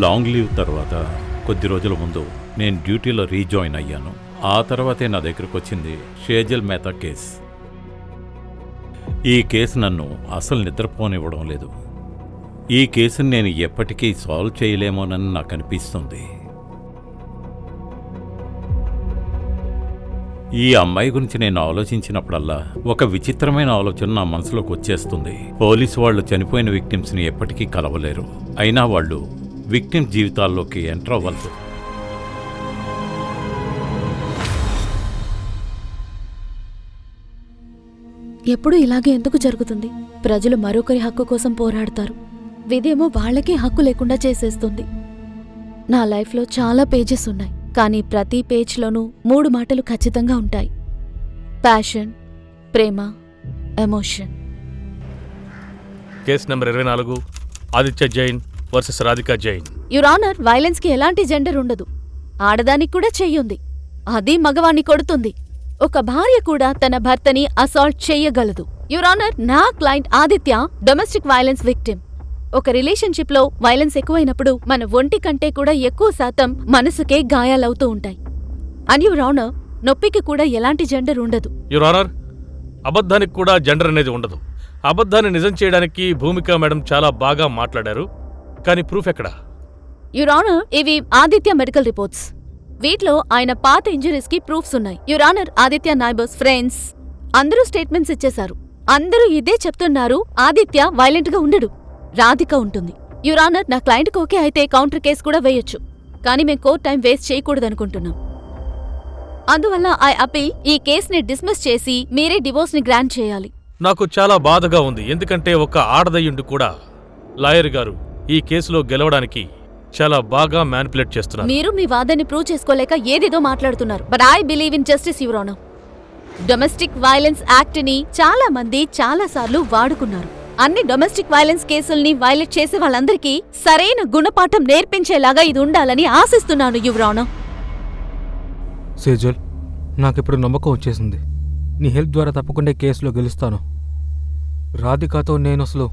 Long leave తర్వాత కొద్ది రోజుల ముందు నేను డ్యూటీలో రీజాయిన్ అయ్యాను. ఆ తర్వాతే నా దగ్గరకు వచ్చింది షేజల్ మెహతా కేసు. ఈ కేసు నన్ను అసలు నిద్రపోనివ్వడం లేదు. ఈ కేసుని నేను ఎప్పటికీ సాల్వ్ చేయలేమోనని నాకు అనిపిస్తుంది. ఈ అమ్మాయి గురించి నేను ఆలోచించినప్పుడల్లా ఒక విచిత్రమైన ఆలోచన నా మనసులోకి వచ్చేస్తుంది. పోలీసు వాళ్ళు చనిపోయిన విక్టిమ్స్ని ఎప్పటికీ కలవలేరు, అయినా వాళ్ళు విక్టిమ్స్ జీవితాల్లోకి ఎంటర్ అవ్వలేదు. ఎప్పుడు ఇలాగే ఎందుకు జరుగుతుంది? ప్రజలు మరొకరి హక్కు కోసం పోరాడతారు, విధేమో వాళ్ళకే హక్కు లేకుండా చేసేస్తుంది. నా లైఫ్లో చాలా పేజెస్ ఉన్నాయి, కానీ ప్రతి పేజ్లోనూ 3 మాటలు ఖచ్చితంగా ఉంటాయి: ప్యాషన్, ప్రేమ, emotion. Case number 24, Aditya Jain versus Radhika Jain. Your honour, వైలెన్స్కి ఎలాంటి జెండర్ ఉండదు. ఆడదానికి కూడా చెయ్యుంది, అది మగవాణ్ణి కొడుతుంది. ఒక భార్య కూడా తన భర్తని అసాల్ట్ చెయ్యగలదు. యువర్ ఆనర్, నా client Aditya domestic violence victim. ఒక రిలేషన్షిప్లో వైలెన్స్ ఎక్కువైనప్పుడు మన ఒంటి కంటే కూడా ఎక్కువ శాతం మనసుకే గాయాలవుతూ ఉంటాయి. అండ్ యువర్ ఆనర్, నొప్పికి కూడా ఎలాంటి జెండర్ ఉండదు. యువర్ ఆనర్, అబద్ధానికి కూడా జెండర్ అనేది ఉండదు. అబద్ధాన్ని నిజం చేయడానికి భూమిక మేడం చాలా బాగా మాట్లాడారు, కానీ ప్రూఫ్ ఎక్కడా? యువర్ ఆనర్, ఇవి ఆదిత్య మెడికల్ రిపోర్ట్స్. వీటిలో ఆయన పాత ఇంజరీస్ కి ప్రూఫ్స్ ఉన్నాయి. Your honour, Aditya neighbours, friends అందరూ స్టేట్మెంట్స్ ఇచ్చేశారు. అందరూ ఇదే చెప్తున్నారు, ఆదిత్య వైలెంట్ గా ఉండడు, రాధిక ఉంటుంది. యువర్ ఆనర్, నా క్లయింట్కి ఓకే అయితే కౌంటర్ కేసు కూడా వేయొచ్చు, కానీ మేం కోర్ట్ టైం వేస్ట్ చేయకూడదనుకుంటున్నాం. అందువల్ల ఐ అపీల్ ఈ కేసుని డిస్మిస్ చేసి మీరే డివోర్స్ ని గ్రాంట్ చేయాలి. నాకు చాలా బాధగా ఉంది, ఎందుకంటే ఒక ఆడదయ్యుండి కూడా లాయర్ గారు ఈ కేసులో గెలవడానికి చాలా బాగా మ్యానిపులేట్ చేస్తున్నారు. మీరు మీ వాదాన్ని ప్రూవ్ చేసుకోలేక ఏదేదో మాట్లాడుతున్నారు. But I believe in justice your honour. Domestic violence act ని చాలా మంది చాలా సార్లు వాడుకున్నారు. అన్ని డొమెస్టిక్ వైలెన్స్ కేసుల్ని వైలేట్ చేసే వాళ్ళందరికీ సరైన గుణపాఠం నేర్పించేలాగా ఇది ఉండాలని ఆశిస్తున్నాను యువర్ ఆనర్. సేజల్, నాకిప్పుడు నమ్మకం వచ్చేసింది. నీ హెల్ప్ ద్వారా తప్పకుండా కేసులో గెలుస్తాను. రాధికతో నేను అసలు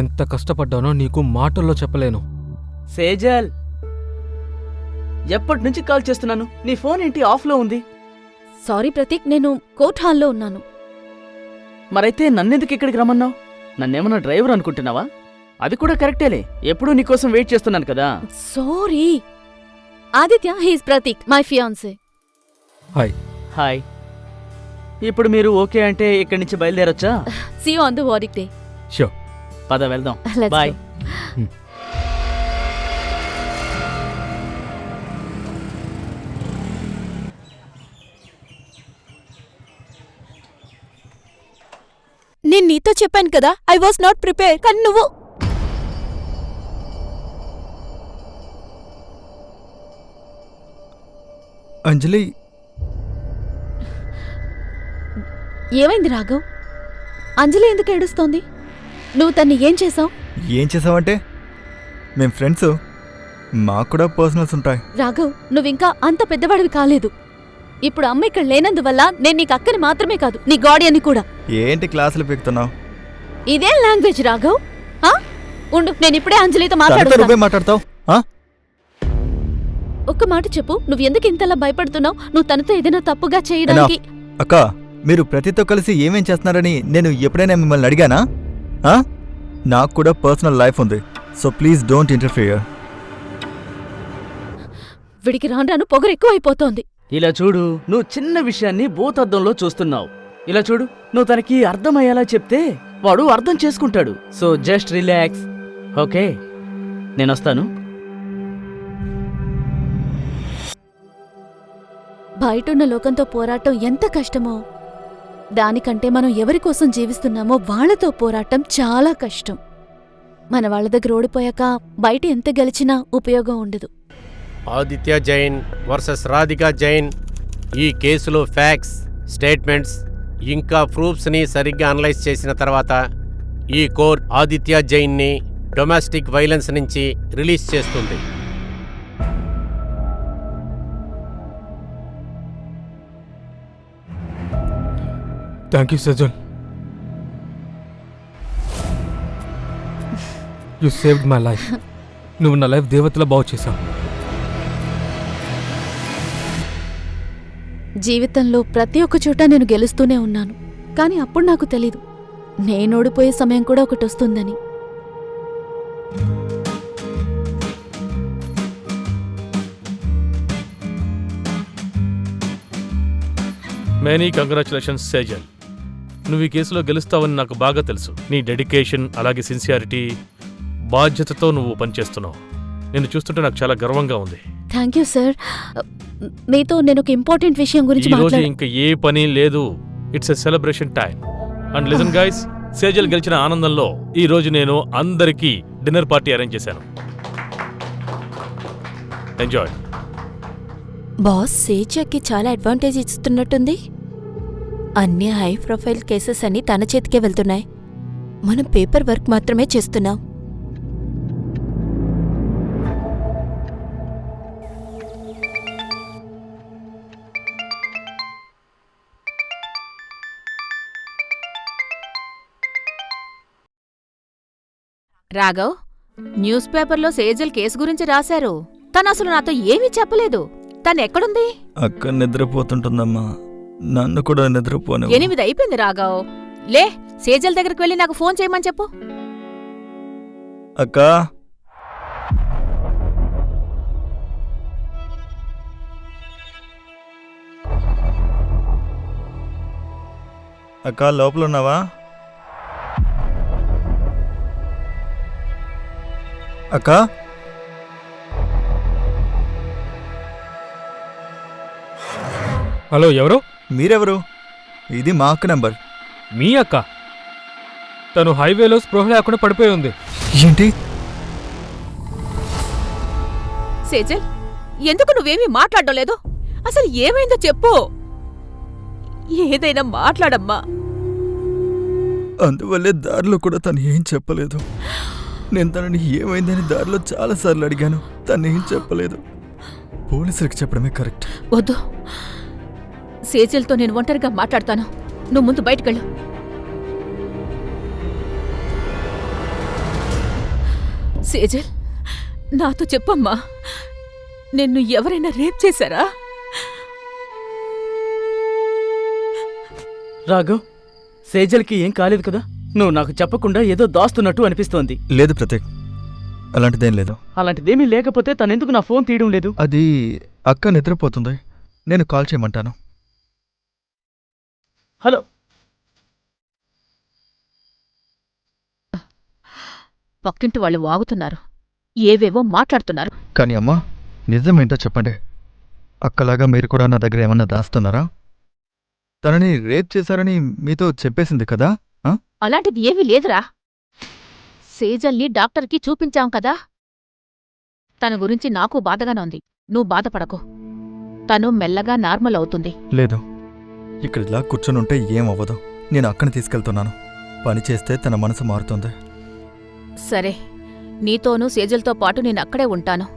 ఎంత కష్టపడ్డానో నీకు మాటల్లో చెప్పలేను. సేజల్, ఎప్పటి నుంచి కాల్ చేస్తున్నాను, నీ ఫోన్ ఏంటి ఆఫ్లో ఉంది? సారీ ప్రతీక్, నేను కోర్ట్ హాల్లో ఉన్నాను. మరైతే నన్నెందుకు ఇక్కడికి రమ్మన్నావు? నన్నేమన్నా డ్రైవర్ అనుకుంటున్నావా? అది కూడా కరెక్టేలే, ఎప్పుడూ నీకోసం వెయిట్ చేస్తున్నాను కదా. Sorry Aditya, he's Prateek, my fiance. Hi. Hi. ఇప్పుడు మీరు ఓకే అంటే ఇక్కడి నుంచి బయలుదేరొచ్చా? See you on the verdict day. Sure. పద వెళ్దాం. Let's bye. go. నేను నీతో చెప్పాను కదా, ఐ వాస్ నాట్ ప్రిపేర్. కానీ నువ్వు అంజలి, ఏమైంది రాఘవ్? అంజలి ఎందుకు ఏడుస్తోంది? నువ్వు తన్ని ఏం చేసావు? ఏం చేసావంటే మేం ఫ్రెండ్స్, మాకు కూడా పర్సనల్స్ ఉంటాయి. రాఘవ్, నువ్వింకా అంత పెద్దవాడివి కాలేదు. ఇప్పుడు అమ్మ ఇక్కడ లేనందువల్ల నేను నీకు అక్కని మాత్రమే కాదు, నీ గార్డియన్ని కూడా. ఏంటి క్లాసులు పీకుతున్నావు? ఇదేం లాంగ్వేజ్ రాఘవ్? ఉండు, నేను ఇప్పుడే అంజలితో నువ్వే మాట్లాడతావు. ఒక్క మాట చెప్పు, నువ్వు ఎందుకు ఇంతలా భయపడుతున్నావు? నువ్వు తనతో ఏదైనా తప్పుగా చేయడానికి. అక్క, మీరు ప్రతితో కలిసి ఏమేం చేస్తున్నారని నేను ఎప్పుడైనా మిమ్మల్ని అడిగానా? నాకు కూడా పర్సనల్ లైఫ్ ఉంది, సో ప్లీజ్ డోంట్ ఇంటర్ఫియర్. విడికి రాను పొగరు ఎక్కువైపోతోంది. ఇలా చూడు, నువ్వు చిన్న విషయాన్ని భూతద్దంలో చూస్తున్నావు. ఇలా చూడు, నువ్వు తనకి అర్థమయ్యేలా చెప్తే వాడు అర్థం చేసుకుంటాడు. So just relax, okay? నేనొస్తాను. బయటున్న లోకంతో పోరాటం ఎంత కష్టమో, దానికంటే మనం ఎవరి కోసం జీవిస్తున్నామో వాళ్లతో పోరాటం చాలా కష్టం. మన వాళ్ళ దగ్గర ఓడిపోయాక బయట ఎంత గెలిచినా ఉపయోగం ఉండదు. ఆదిత్య జైన్ వర్సెస్ రాధికా జైన్. ఈ కేసులో ఫ్యాక్ట్స్, స్టేట్మెంట్స్ ఇంకా ప్రూఫ్స్ని సరిగ్గా అనలైజ్ చేసిన తర్వాత ఈ కోర్ట్ ఆదిత్య జైన్ని డొమెస్టిక్ వైలెన్స్ నుంచి రిలీజ్ చేస్తుంది. Thank you Sajal, you saved my life. నువ్వు నా లైఫ్ దేవతలా బాగు చేశావు. జీవితంలో ప్రతి ఒక్క చోట నేను గెలుస్తూనే ఉన్నాను, కానీ అప్పుడు నాకు తెలీదు నేను ఓడిపోయే సమయం కూడా ఒకటి వస్తుందని. Many congratulations Sejal. నువ్వు ఈ కేసులో గెలుస్తావని నాకు బాగా తెలుసు. నీ డెడికేషన్, అలాగే సిన్సియారిటీ, బాధ్యతతో నువ్వు పనిచేస్తున్నావు. నిన్ను చూస్తుంటే నాకు చాలా గర్వంగా ఉంది. Thank you sir. మీతో నేను ఒక ఇంపార్టెంట్ విషయం గురించి ఈ రోజు మాట్లాడ ఇంకా ఏ పని లేదు. It's a celebration time. And listen guys, Sejal గెలిచిన ఆనందంలో ఈ రోజు నేను అందరికీ డిన్నర్ పార్టీ అరేంజ్ చేశాను. ఎంజాయ్. బాస్ సేజల్కి చాలా అడ్వాంటేజ్ ఇస్తున్నట్టుంది. అన్ని హై ప్రొఫైల్ కేసెస్ అన్ని తన చేతికే వెళ్తున్నాయి. మనం పేపర్ వర్క్ మాత్రమే చేస్తున్నాం. రాఘవ్, న్యూస్ పేపర్లో సేజల్ కేసు గురించి రాశారు. తను అసలు నాతో ఏమీ చెప్పలేదు. తను ఎక్కడుంది? అక్క నిద్రపోతుంటుందమ్మా, నన్ను కూడా నిద్రపోను. 8 అయిపోయింది రాఘవ్. లే, సేజల్ దగ్గరికి వెళ్ళి నాకు ఫోన్ చేయమని చెప్పు. అక్క అక్క లోపల ఉన్నావా? అక్క హలో, ఎవరు? మీరెవరు? ఇది మా అక్క నెంబర్. మీ అక్క. తను హైవేలో స్పృహ లేకుండా పడిపోయి ఉంది. ఏంటి? సేజల్, ఎందుకు నువ్వేమీ మాట్లాడడం లేదు? అసలు ఏమైందో చెప్పు. ఏదైనా మాట్లాడమ్మా. అందువల్లే దారిలో కూడా తను ఏం చెప్పలేదు. నేను తనని ఏమైందని దారిలో చాలాసార్లు అడిగాను, తను ఏం చెప్పలేదు. పోలీసులకు చెప్పడమే కరెక్ట్. వద్దు, సేజల్తో నేను ఒంటరిగా మాట్లాడతాను. నువ్వు ముందు బయటకెళ్ళు. సేజల్, నాతో చెప్పమ్మా, నిన్ను ఎవరైనా రేప్ చేశారా? రాఘవ్, సేజల్కి ఏం కాలేదు కదా? నువ్వు నాకు చెప్పకుండా ఏదో దాస్తున్నట్టు అనిపిస్తోంది. లేదు ప్రతీక్, అలాంటిదేం లేదు. అలాంటిదేమీ లేకపోతే తనెందుకు నా ఫోన్ తీయడం లేదు? అది అక్క నిద్రపోతుంది, నేను కాల్ చేయమంటాను. హలో. పక్కింటి వాళ్ళు వాగుతున్నారు, ఏవేవో మాట్లాడుతున్నారు. కానీ అమ్మా, నిజమేంటో చెప్పండి. అక్కలాగా మీరు కూడా నా దగ్గర ఏమన్నా దాస్తున్నారా? తనని రేప్ చేశారని మీతో చెప్పేసింది కదా? అలాంటిది ఏమీ లేదురా. సేజల్ని డాక్టర్కి చూపించాం కదా. తన గురించి నాకు బాధగానే ఉంది. నువ్వు బాధపడకు, తను మెల్లగా నార్మల్ అవుతుంది. లేదు, ఇక్కడ ఇలా కూర్చొని ఉంటే ఏం అవ్వదు. నేను అక్కని తీసుకెళ్తున్నాను. పని చేస్తే తన మనసు మారుతుంది. సరే, నీతోనూ సేజల్తో పాటు నేను అక్కడే ఉంటాను.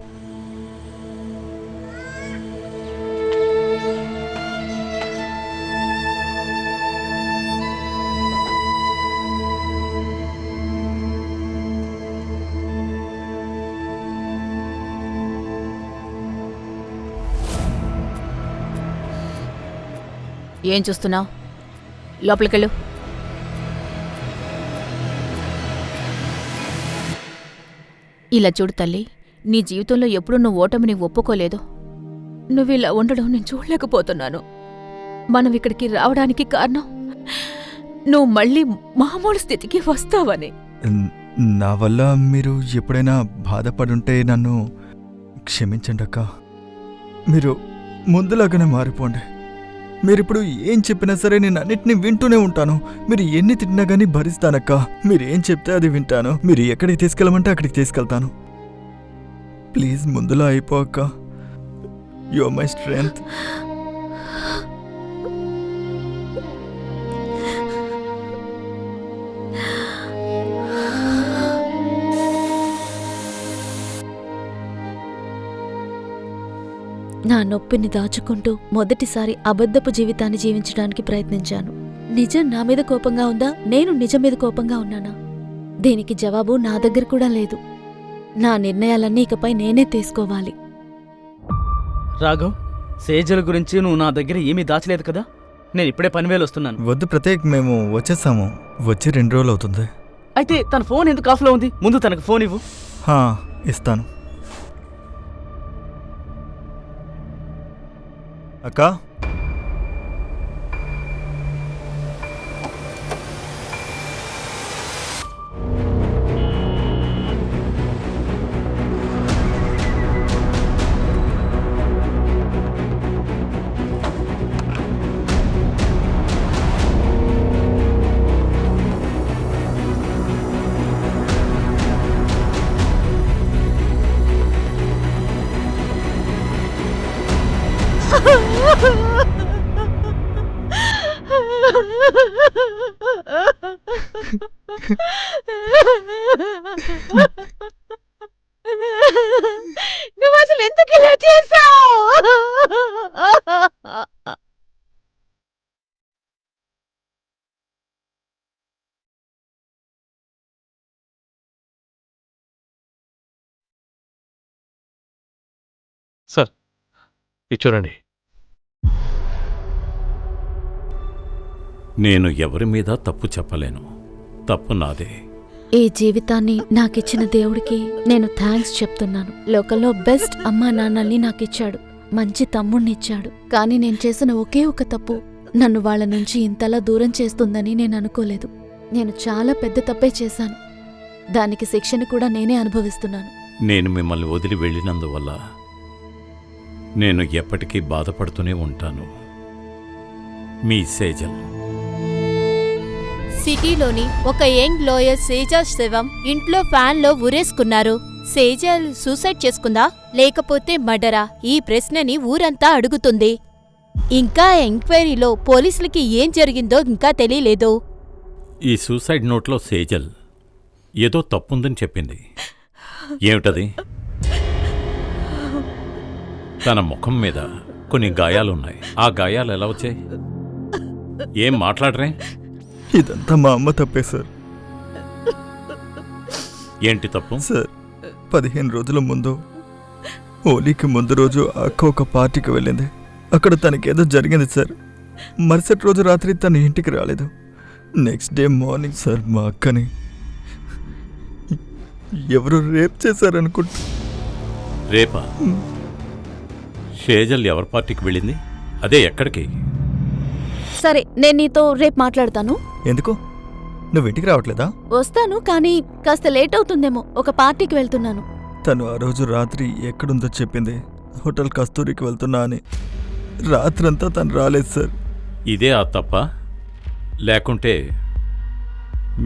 ఏం చూస్తున్నావు? లోపలికెళ్ళు. ఇలా చూడు తల్లి, నీ జీవితంలో ఎప్పుడూ నువ్వు ఓటమిని ఒప్పుకోలేదు. నువ్విలా ఉండడం నేను చూడలేకపోతున్నాను. మనం ఇక్కడికి రావడానికి కారణం నువ్వు మళ్ళీ మామూలు స్థితికి వస్తావని. నా వల్ల మీరు ఎప్పుడైనా బాధపడుంటే నన్ను క్షమించండి అక్క. మీరు ముందులాగానే మారిపోండి. మీరిప్పుడు ఏం చెప్పినా సరే నేను అన్నిటినీ వింటూనే ఉంటాను. మీరు ఎన్ని తిట్టినా గానీ భరిస్తానక్క. మీరు ఏం చెప్తే అది వింటాను. మీరు ఎక్కడికి తీసుకెళ్ళమంటే అక్కడికి తీసుకెళ్తాను. ప్లీజ్ ముందులా అయిపో అక్క. You are my strength. నా నొప్పిని దాచుకుంటూ మొదటిసారి అబద్ధపు జీవితాన్ని జీవించడానికి ప్రయత్నించాను. నిజం నా మీద కోపంగా ఉందా? నేను నిజం మీద కోపంగా ఉన్నానా? దీనికి జవాబు నా దగ్గర కూడా లేదు. నా నిర్ణయాలన్నీ ఇకపై నేనే తీసుకోవాలి. రాఘవ్, సేజల్ గురించి నువ్వు నా దగ్గర ఏమీ దాచలేదు కదా? నేను ఇప్పుడే పనివేలు వస్తున్నాను. వద్దు ప్రతీక్, మేము వచ్చేసాము. వచ్చి 2 రోజులు అవుతుంది. అయితే తన ఫోన్ ఎందుకు ఆఫ్లో ఉంది? ముందు తనకు ఫోన్ ఇవ్వు. హా, ఇస్తాను. అక్క, నువ్వు అసలు ఎందుకు ఇలా చేశావు? సార్ ఇది చూడండి. నేను ఎవరి మీద తప్పు చెప్పలేను. తప్పు నాదే. ఈ జీవితాన్ని నాకిచ్చిన దేవుడికి నేను థ్యాంక్స్ చెప్తున్నాను. లోకంలో బెస్ట్ అమ్మా నాన్నల్ని నాకిచ్చాడు, మంచి తమ్ముణ్ణిచ్చాడు. కానీ నేను చేసిన ఒకే ఒక తప్పు నన్ను వాళ్ళ నుంచి ఇంతలా దూరం చేస్తుందని నేను అనుకోలేదు. నేను చాలా పెద్ద తప్పే చేశాను. దానికి శిక్షను కూడా నేనే అనుభవిస్తున్నాను. నేను మిమ్మల్ని వదిలి వెళ్ళినందువల్ల నేను ఎప్పటికీ బాధపడుతూనే ఉంటాను. మీ సేజల్. సిటీలోని ఒక యంగ్ లాయర్ సేజల్ శవం ఇంట్లో ఫ్యాన్లో ఉరేసుకున్నారు. సేజల్ సూసైడ్ చేసుకుందా లేకపోతే మర్డరా? ఈ ప్రశ్నని ఊరంతా అడుగుతుంది. ఇంకా ఎంక్వైరీలో పోలీసులకి ఏం జరిగిందో ఇంకా తెలియలేదు. ఈ సూసైడ్ నోట్లో సేజల్ ఏదో తప్పుందని చెప్పింది. ఏమిటది? తన ముఖం మీద కొన్ని గాయాలున్నాయి. ఆ గాయాలు ఎలా వచ్చాయి? ఏం మాట్లాడరే? ఇదంతా మా అమ్మ తప్పే సార్. ఏంటి తప్పు? సార్, 15 రోజుల ముందు, హోలీకి ముందు రోజు అక్క ఒక పార్టీకి వెళ్ళింది. అక్కడ తనకేదో జరిగింది సార్. మరుసటి రోజు రాత్రి తన ఇంటికి రాలేదు. నెక్స్ట్ డే మార్నింగ్ సార్ మా అక్కని ఎవరు రేప్ చేశారనుకుంటా. రేపా? సేజల్ ఎవరి పార్టీకి వెళ్ళింది? అదే ఎక్కడికి? సరే, నేను నీతో రేపు మాట్లాడతాను. ఎందుకు? నువ్వు ఇంటికి రావట్లేదా? వస్తాను, కానీ కాస్త లేట్ అవుతుందేమో. ఒక పార్టీకి వెళ్తున్నాను. తను ఆ రోజు రాత్రి ఎక్కడుందో చెప్పింది. హోటల్ కస్తూరికి వెళ్తున్నా అని. రాత్రంతా తను రాలేదు సార్. ఇదే ఆ తప్ప? లేకుంటే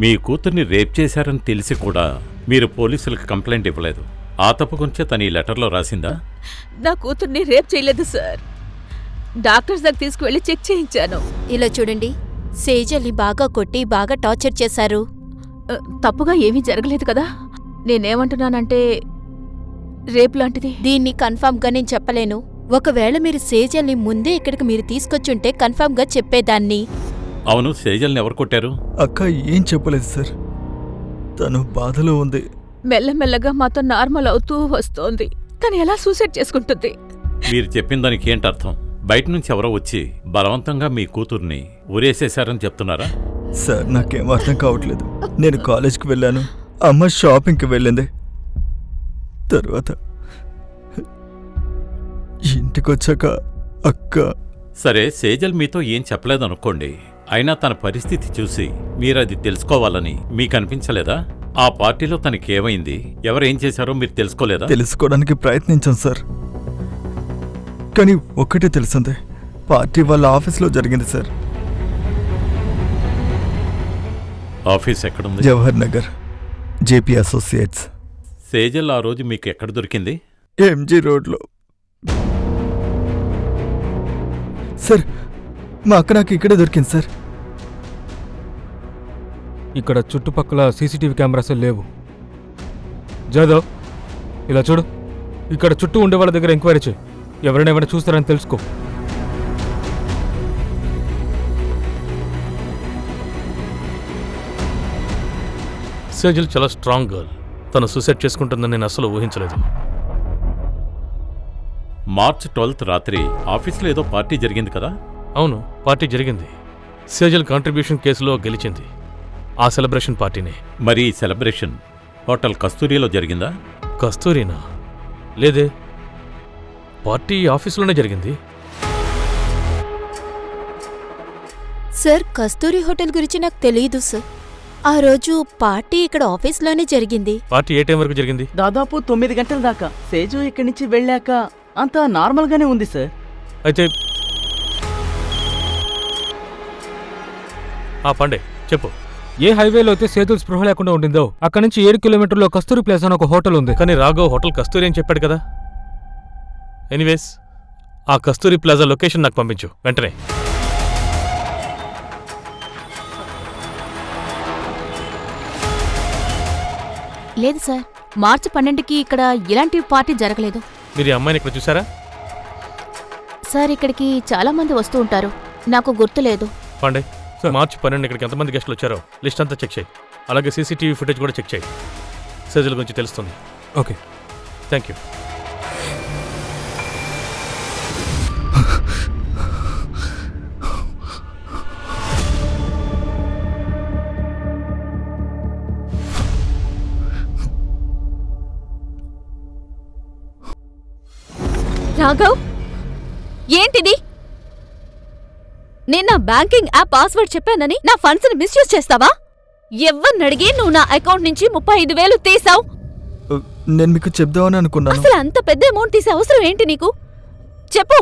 మీ కూతుర్ని రేప్ చేశారని తెలిసి కూడా మీరు పోలీసులకు కంప్లైంట్ ఇవ్వలేదు. ఆ తప్పు గురించే తను ఈ లెటర్లో రాసిందా? నా కూతుర్ని రేప్ చేయలేదు సార్. డాక్టర్స్ దగ్గర తీసుకువెళ్ళి చెక్ చేయించాను. ఇలా చూడండి, సేజల్ని బాగా కొట్టి బాగా టార్చర్ చేశారు. తప్పుగా ఏమీ జరగలేదు కదా. నేనేమంటున్నానంటే రేప్ లాంటిది. దీన్ని కన్ఫర్మ్గా నేను చెప్పలేను. ఒకవేళ మీరు సేజల్ని ముందే ఇక్కడికి మీరు తీసుకొచ్చుంటే కన్ఫర్మ్గా చెప్పేదాన్ని. అవును, సేజల్ని ఎవరు కొట్టారు? అక్క ఏం చెప్పలేదు సార్. తను బాధలో ఉంది. మెల్లమెల్లగా మాతో నార్మల్ అవుతూ వస్తోంది. తను ఎలా సూసైడ్ చేసుకుంటుంది? మీరు చెప్పిన దానికి ఏంటి అర్థం? బయట నుంచి ఎవరో వచ్చి బలవంతంగా మీ కూతుర్ని ఊరేసేశారని చెప్తున్నారా? సార్, నాకేం అర్థం కావట్లేదు. నేను కాలేజ్కి వెళ్ళాను, అమ్మ షాపింగ్కి వెళ్ళింది. తర్వాత ఇంటికొచ్చాక అక్క. సరే, సేజల్ మీతో ఏం చెప్పలేదనుకోండి. అయినా తన పరిస్థితి చూసి మీరది తెలుసుకోవాలని మీకు అనిపించలేదా? ఆ పార్టీలో తనకేమైంది, ఎవరేం చేశారో మీరు తెలుసుకోలేదా? తెలుసుకోవడానికి ప్రయత్నించాం సార్. కానీ ఒక్కటే తెలిసిందే, పార్టీ వాళ్ళ ఆఫీస్లో జరిగింది సార్. ఆఫీస్ ఎక్కడుంది? Jawahar Nagar, JP associates. సేజల్ ఆ రోజు మీకు ఎక్కడ దొరికింది? ఎంజీ రోడ్లో. సార్, మా అక్క నాకు ఇక్కడే దొరికింది సార్. ఇక్కడ చుట్టుపక్కల సీసీటీవీ కెమెరాస్ లేవు. జాదవ్, ఇలా చూడు. ఇక్కడ చుట్టూ ఉండే వాళ్ళ దగ్గర ఎంక్వైరీ చేయి. ఎవరైనా ఏమైనా చూస్తారని తెలుసుకో. సేజల్ చాలా స్ట్రాంగ్ గర్ల్, తను సూసైడ్ చేసుకుంటుందని నేను అస్సలు ఊహించలేదు. మార్చ్ 12th రాత్రి ఆఫీస్లో ఏదో పార్టీ జరిగింది కదా? అవును, పార్టీ జరిగింది. సేజల్ కాంట్రిబ్యూషన్ కేసులో గెలిచింది. ఆ సెలబ్రేషన్ పార్టీనే. మరి ఈ సెలబ్రేషన్ హోటల్ కస్తూరిలో జరిగిందా? కస్తూరినా? లేదే, పార్టీ ఆఫీసులోనే జరిగింది. సార్, కస్తూరి హోటల్ గురించి నాకు తెలియదు సార్. ఆ రోజు పార్టీ ఇక్కడ ఆఫీస్లోనే జరిగింది. పార్టీ ఏ టైం వరకు జరిగింది? దాదాపు 9 గంటల దాకా. సేజు ఇక్కడి నుంచి వెళ్ళాక అంతా నార్మల్గానే ఉంది సార్. అయితే పాండే చెప్పు. ఏ హైవేలో అయితే సేతులు స్పృహ లేకుండా ఉండిందో అక్కడి నుంచి 7 కిలోమీటర్లో కస్తూరి ప్లేస్ అని ఒక హోటల్ ఉంది. కానీ రాఘవ్ హోటల్ కస్తూరి అని చెప్పాడు కదా. ఎనీవేస్, ఆ కస్తూరి ప్లాజా లొకేషన్ నాకు పంపించు వెంటనే. లేదు సార్, మార్చి 12కి ఇక్కడ ఇలాంటి పార్టీ జరగలేదు. మీరు ఈ అమ్మాయిని ఇక్కడ చూసారా? సార్, ఇక్కడికి చాలా మంది వస్తూ ఉంటారు, నాకు గుర్తులేదు. పాండే, మార్చి 12 ఇక్కడికి ఎంతమంది గెస్టులు వచ్చారో లిస్ట్ అంతా చెక్ చేయి. అలాగే సీసీటీవీ ఫుటేజ్ కూడా చెక్ చేయి. సేజల్ గురించి తెలుస్తుంది. Okay, thank you. రాఘవ్, ఏంటిది? నేను నా బ్యాంకింగ్ యాప్ పాస్వర్డ్ చెప్పానని నా ఫండ్స్ ని మిస్యూజ్ చేస్తావా? ఎవ్వరినడిగి నువ్వు నా అకౌంట్ నుంచి 35,000 తీసావు? నేను మీకు చెప్దామని అనుకున్నాను. అసలు అంత పెద్ద అమౌంట్ తీసే అవసరం ఏంటి నీకు? చెప్పు.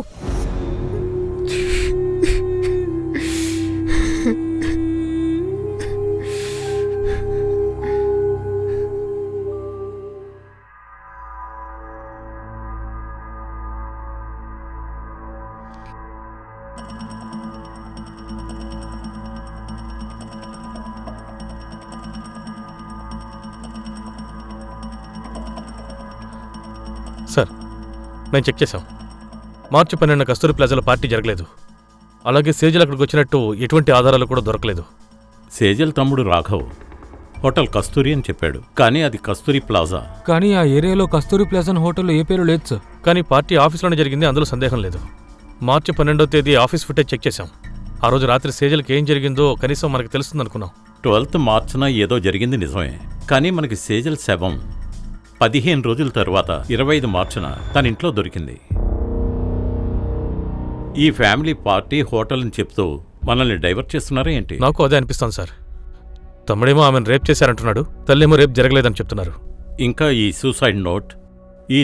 సార్, నేను చెక్ చేశాం. మార్చి 12 కస్తూరి ప్లాజాలో పార్టీ జరగలేదు. అలాగే సేజల్ అక్కడికి వచ్చినట్టు ఎటువంటి ఆధారాలు కూడా దొరకలేదు. సేజల్ తమ్ముడు రాఘవ్ హోటల్ కస్తూరి అని చెప్పాడు, కానీ అది కస్తూరి ప్లాజా. కానీ ఆ ఏరియాలో కస్తూరి ప్లేస్ అని హోటల్లో ఏ పేరు లేదు సార్. కానీ పార్టీ ఆఫీస్లోనే జరిగింది, అందులో సందేహం లేదు. మార్చి 12వ తేదీ ఆఫీస్ ఫుటేజ్ చెక్ చేశాం. ఆ రోజు రాత్రి సేజల్కి ఏం జరిగిందో కనీసం మనకు తెలుస్తుందనుకున్నాం. 12th మార్చిన ఏదో జరిగింది నిజమే, కానీ మనకి సేజల్ శవం 15 రోజుల తర్వాత 25 మార్చిన తన ఇంట్లో దొరికింది. ఈ ఫ్యామిలీ పార్టీ హోటల్ అని చెప్తూ మనల్ని డైవర్ట్ చేస్తున్నారా ఏంటి? నాకు అదే అనిపిస్తోంది సార్. తమ్ముడేమో ఆమెను రేప్ చేశారంటున్నాడు, తల్లేమో రేప్ జరగలేదని చెప్తున్నారు. ఇంకా ఈ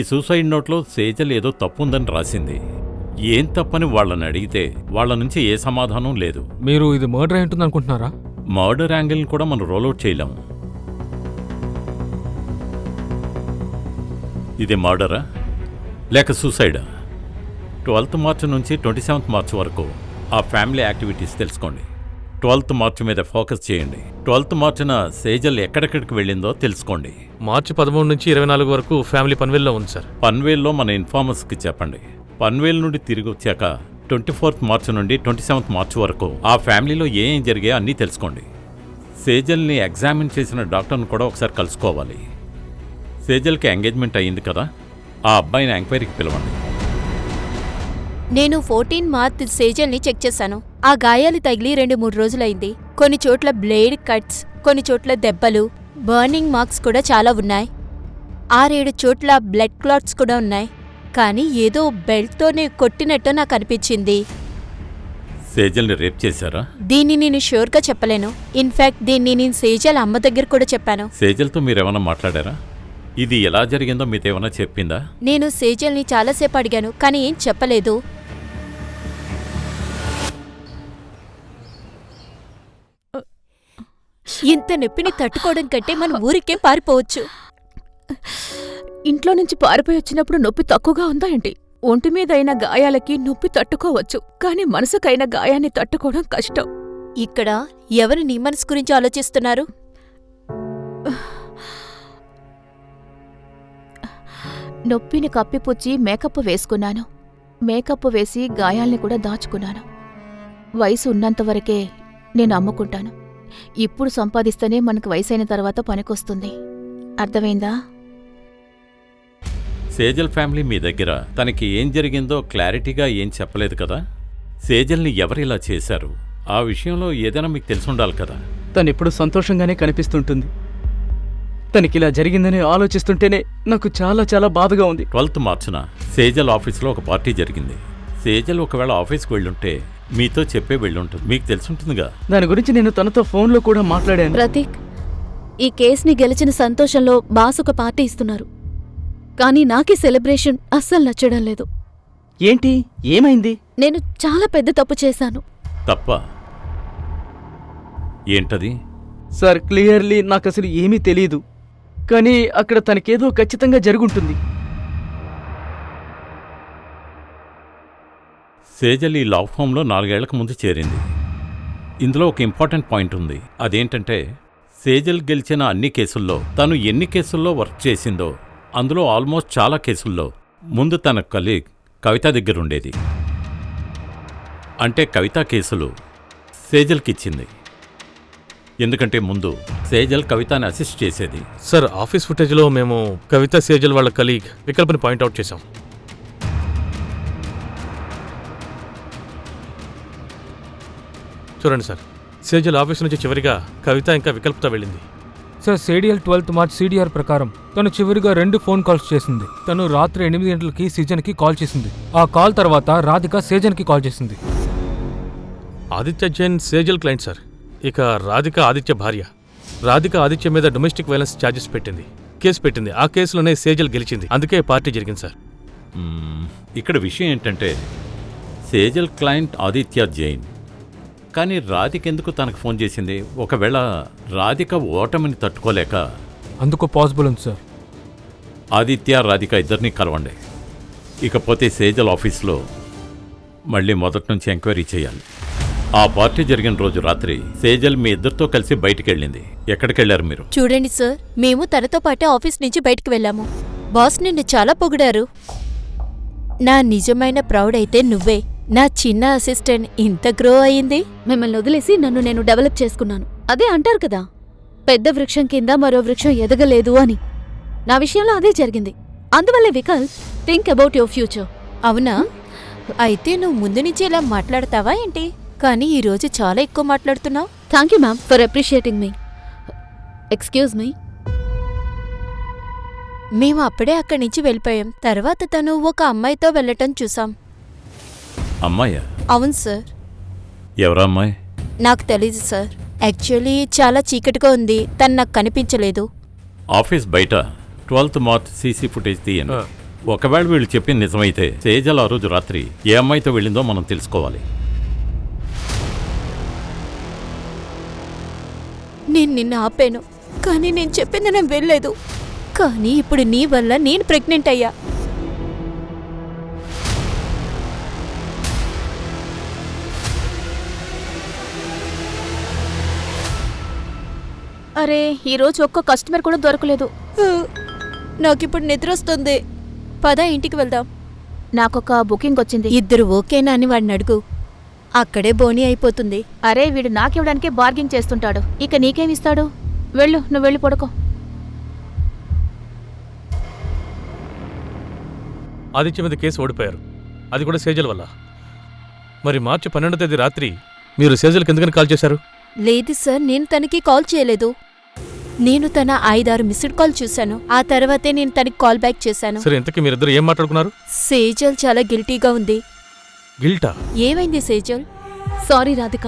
సూసైడ్ నోట్లో సేజల్ ఏదో తప్పుందని రాసింది. ఏం తప్పని వాళ్ళని అడిగితే వాళ్ళ నుంచి ఏ సమాధానం లేదు. మీరు ఇది మర్డర్ అయి ఉంటుంది అనుకుంటున్నారా? మర్డర్ యాంగిల్ని కూడా మనం రోల్అవుట్ చేయలేము. ఇది మర్డరా లేక సూసైడా? 12th మార్చి నుంచి 27th మార్చి వరకు ఆ ఫ్యామిలీ యాక్టివిటీస్ తెలుసుకోండి. 12th మార్చి మీద ఫోకస్ చేయండి. 12th మార్చిన సేజల్ ఎక్కడెక్కడికి వెళ్ళిందో తెలుసుకోండి. మార్చి 13 నుంచి 24 వరకు ఫ్యామిలీ పన్వేల్లో ఉంది సార్. పన్వేల్లో మన ఇన్ఫార్మర్స్కి చెప్పండి. పన్వేల్ నుండి తిరిగి వచ్చాక 24th మార్చి నుండి 27th మార్చి వరకు ఆ ఫ్యామిలీలో ఏం జరిగాయో అన్నీ తెలుసుకోండి. సేజల్ని ఎగ్జామిన్ చేసిన డాక్టర్ని కూడా ఒకసారి కలుసుకోవాలి. సేజల్కి ఎంగేజ్మెంట్ అయ్యింది కదా, ఆ అబ్బాయిని ఎంక్వైరీకి పిలవండి. నేను 14 మార్చ్ సేజల్ని చెక్ చేశాను. ఆ గాయాలు తగిలి 2-3 రోజులైంది. కొన్ని చోట్ల బ్లేడ్ కట్స్, కొన్ని చోట్ల దెబ్బలు, బర్నింగ్ మార్క్స్ కూడా చాలా ఉన్నాయి. 6-7 చోట్ల బ్లడ్ క్లాట్స్ కూడా ఉన్నాయి. కానీ ఏదో బెల్ట్తోనే కొట్టినట్టు నాకు అనిపించింది. సేజల్ని రేప్ చేశారా? దీన్ని నేను ష్యూర్గా చెప్పలేను. ఇన్ఫాక్ట్ దీన్ని నేను సేజల్ అమ్మ దగ్గర కూడా చెప్పాను. సేజల్తో మీరేమన్నా మాట్లాడారా? ఇది ఎలా జరిగిందో మీదేమన్నా చెప్పిందా? నేను సేజల్ని చాలాసేపు అడిగాను, కానీ ఏం చెప్పలేదు. ఇంత నొప్పిని తట్టుకోవడం కంటే మనం ఊరికే పారిపోవచ్చు. ఇంట్లో నుంచి పారిపోయి వచ్చినప్పుడు నొప్పి తక్కువగా ఉందా ఏంటి? ఒంటి మీద అయిన గాయాలకి నొప్పి తట్టుకోవచ్చు, కానీ మనసుకైన గాయాన్ని తట్టుకోవడం కష్టం. ఇక్కడ ఎవరు నీ మనసు గురించి ఆలోచిస్తున్నారు? నొప్పిని కప్పిపుచ్చి మేకప్ వేసుకున్నాను. మేకప్ వేసి గాయాల్ని కూడా దాచుకున్నాను. వయసు ఉన్నంతవరకే నేను అమ్ముకుంటాను. ఇప్పుడు సంపాదిస్తేనే మనకు వయసైన తర్వాత పనికొస్తుంది. అర్థమైందా? సేజల్ ఫ్యామిలీ మీ దగ్గర తనకి ఏం జరిగిందో క్లారిటీగా ఏం చెప్పలేదు కదా? సేజల్ని ఎవరిలా చేశారు ఆ విషయంలో ఏదైనా మీకు తెలిసుండాలి కదా? తను ఎప్పుడు సంతోషంగానే కనిపిస్తుంటుంది. తనకిలా జరిగిందని ఆలోచిస్తుంటేనే నాకు చాలా చాలా బాధగా ఉంది. 12th మార్చిన సేజల్ ఆఫీస్లో ఒక పార్టీ జరిగింది. సేజల్ ఒకవేళ ఆఫీస్కి వెళ్ళుంటే మీతో చెప్పే వెళ్ళుంటుంది, మీకు తెలుసుంటుందిగా. దాని గురించి నేను తనతో ఫోన్లో కూడా మాట్లాడాను. ప్రతీక్, ఈ కేస్ని గెలిచిన సంతోషంలో బాస్ ఒక పార్టీ ఇస్తున్నారు. కానీ నాకీ సెలబ్రేషన్ అస్సలు నచ్చడం లేదు. ఏంటి, ఏమైంది? నేను చాలా పెద్ద తప్పు చేశాను. తప్ప ఏంటది? సార్, క్లియర్లీ నాకు అసలు ఏమీ తెలియదు. కానీ అక్కడ తనకేదో ఖచ్చితంగా జరుగుంటుంది. సేజల్ ఈ లా ఫామ్లో 4 ఏళ్లకు ముందు చేరింది. ఇందులో ఒక ఇంపార్టెంట్ పాయింట్ ఉంది. అదేంటంటే సేజల్ గెలిచిన అన్ని కేసుల్లో తను ఎన్ని కేసుల్లో వర్క్ చేసిందో అందులో ఆల్మోస్ట్ చాలా కేసుల్లో ముందు తన కలీగ్ కవిత దగ్గరుండేది. అంటే కవిత కేసులు సేజల్కిచ్చింది. ఎందుకంటే ముందు సేజల్ కవితని అసిస్ట్ చేసేది. సార్, ఆఫీస్ ఫుటేజ్లో మేము కవిత సేజల్ వాళ్ళ కలీగ్ వికల్ప్ని పాయింట్అవుట్ చేశాం. చూడండి సార్, సేజల్ ఆఫీస్ నుంచి చివరిగా కవిత ఇంకా వికల్ప్తో వెళ్ళింది. సార్, సేడియల్ 12th మార్చ్ CDR ప్రకారం తను చివరిగా 2 ఫోన్ కాల్స్ చేసింది. తను రాత్రి 8 గంటలకి సీజన్కి కాల్ చేసింది. ఆ కాల్ తర్వాత రాధిక సేజన్కి కాల్ చేసింది. Aditya Jain Sejal client sir. ఇక రాధిక ఆదిత్య భార్య. రాధిక ఆదిత్య మీద డొమెస్టిక్ వైలెన్స్ ఛార్జెస్ పెట్టింది, కేసు పెట్టింది. ఆ కేసులోనే సేజల్ గెలిచింది. అందుకే పార్టీ జరిగింది సార్. ఇక్కడ విషయం ఏంటంటే సేజల్ క్లయింట్ ఆదిత్య జైన్. కానీ రాధిక ఎందుకు తనకు ఫోన్ చేసింది? ఒకవేళ రాధిక ఓటమిని తట్టుకోలేక. అందుకు పాసిబుల్ ఉంది సార్. ఆదిత్య రాధిక ఇద్దరినీ కలవండి. ఇకపోతే సేజల్ ఆఫీస్లో మళ్ళీ మొదటి నుంచి ఎంక్వైరీ చేయాలి. ఆ పార్టీ జరిగిన రోజు రాత్రి సేజల్ మీ ఇద్దరితో కలిసి బయటికెళ్ళింది. ఎక్కడికెళ్లారు మీరు? చూడండి సార్, మేము తనతో పాటే ఆఫీస్ నుంచి బయటికి వెళ్ళాము. బాస్ నిన్ను చాలా పొగిడారు. నా నిజమైన ప్రౌడ్ అయితే నువ్వే. నా చిన్న అసిస్టెంట్ ఇంత గ్రో అయింది. మిమ్మల్ని వదిలేసి నన్ను నేను డెవలప్ చేసుకున్నాను. అదే అంటారు కదా, పెద్ద వృక్షం కింద మరో వృక్షం ఎదగలేదు అని. నా విషయంలో అదే జరిగింది. అందువల్లే వికల్ప్, థింక్ అబౌట్ యువర్ ఫ్యూచర్. అవునా? అయితే నువ్వు ముందు నుంచి ఇలా మాట్లాడతావా ఏంటి? కానీ ఈరోజు చాలా ఎక్కువ మాట్లాడుతున్నావు. Thank you ma'am for appreciating me. Excuse me. మేము అప్పుడే అక్కడి నుంచి వెళ్ళిపోయాం. తర్వాత తను ఒక అమ్మాయితో వెళ్ళటం చూసాం. అమ్మాయ్యా? అవును సార్. ఎవరా అమ్మాయి? నాకు తెలీదు సార్. యాక్చువల్లీ చాలా చీకటిగా ఉంది, తను నాకు కనిపించలేదు. ఆఫీస్ బయట 12th మార్చ్ సీసీ ఫుటేజ్ తీయండి. ఒకవేళ వీళ్ళు చెప్పింది నిజమైతే సేజల్ ఆ రోజు రాత్రి ఏ అమ్మాయితో వెళ్ళిందో మనం తెలుసుకోవాలి. నేను నిన్ను ఆపాను, కానీ నేను చెప్పింది నేను వెళ్ళలేదు. కానీ ఇప్పుడు నీ వల్ల నేను ప్రెగ్నెంట్ అయ్యా. అరే, ఈరోజు ఒక్క కస్టమర్ కూడా దొరకలేదు. నాకిప్పుడు నిద్ర వస్తుంది. పద ఇంటికి వెళ్దాం. నాకొక బుకింగ్ వచ్చింది. ఇద్దరు ఓకేనా అని వాడిని అడుగు. అక్కడే బోనీ అయిపోతుంది. అరే, వీడు నాకివ్వడానికే బార్గింగ్ చేస్తుంటాడు. ఇక నీకేమిస్తాడు? వెళ్ళు, నువ్వు వెళ్ళి పడుకో. ఆదిత్య మీద కేసు ఓడిపోయారు, అది కూడా సేజల్ వల్ల. మరి మార్చి 12వ తేదీ రాత్రి మీరు సేజల్కి ఎందుకని కాల్ చేశారు? లేదు సార్, నేను తనకి కాల్ చేయలేదు. నేను తన 5-6 మిస్డ్ కాల్ చూశాను. ఆ తర్వాతే నేను తనకి కాల్ బ్యాక్ చేశాను. సరే, ఇంతకీ మీరిద్దరు ఏం మాట్లాడుకున్నారు? సేజల్ చాలా గిల్టీగా ఉంది. గిల్టా? ఏమైంది సేజల్? సారీ రాధిక,